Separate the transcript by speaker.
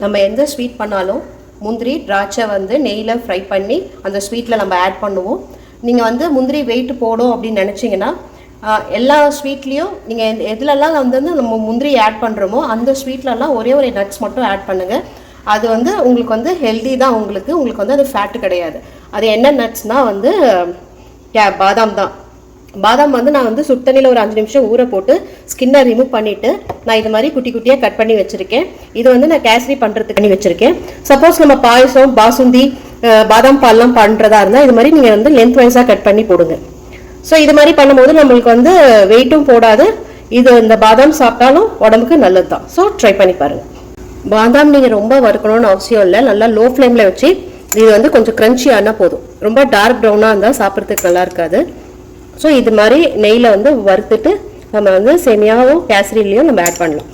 Speaker 1: நம்ம எந்த ஸ்வீட் பண்ணாலும் முந்திரி திராட்சை வந்து நெய்யில் ஃப்ரை பண்ணி அந்த ஸ்வீட்டில் நம்ம ஆட் பண்ணுவோம். நீங்கள் வந்து முந்திரி வெயிட் போடும் அப்படின்னு நினச்சிங்கன்னா எல்லா ஸ்வீட்லேயும் நீங்கள் எதுலெல்லாம் வந்து நம்ம முந்திரி ஆட் பண்ணுறோமோ அந்த ஸ்வீட்லலாம் ஒரே ஒரு நட்ஸ் மட்டும் ஆட் பண்ணுங்கள். அது வந்து உங்களுக்கு வந்து ஹெல்தி தான். உங்களுக்கு வந்து அது ஃபேட்டு கிடையாது. அது என்ன நட்ஸ்னால் வந்து பாதாம் தான். பாதாம் வந்து நான் வந்து சுடுதண்ணியில் ஒரு 5 நிமிஷம் ஊற போட்டு ஸ்கின்னை ரிமூவ் பண்ணிவிட்டு நான் இது மாதிரி குட்டி குட்டியாக கட் பண்ணி வச்சுருக்கேன். இது வந்து நான் கேசரி பண்ணுறதுக்கு பண்ணி வச்சுருக்கேன். சப்போஸ் நம்ம பாயசம் பாசுந்தி பாதாம் பால்லாம் பண்ணுறதா இருந்தால் இது மாதிரி நீங்கள் வந்து லென்த் வைஸாக கட் பண்ணி போடுங்க. ஸோ இது மாதிரி பண்ணும்போது நம்மளுக்கு வந்து வெயிட்டும் போடாது. இந்த பாதாம் சாப்பிட்டாலும் உடம்புக்கு நல்லது தான். ஸோ ட்ரை பண்ணி பாருங்கள். பாதாம் நீங்கள் ரொம்ப வறுக்கணும்னு அவசியம் இல்லை. நல்லா லோ ஃப்ளேமில் வச்சு இது வந்து கொஞ்சம் க்ரன்ச்சியானா போதும். ரொம்ப டார்க் ப்ரௌனாக இருந்தால் சாப்பிட்றதுக்கு நல்லா இருக்காது. ஸோ இது மாதிரி நெய்யில் வந்து வறுத்துட்டு நம்ம வந்து சேமியாவும் கேசரிலையும் நம்ம ஆட் பண்ணலாம்.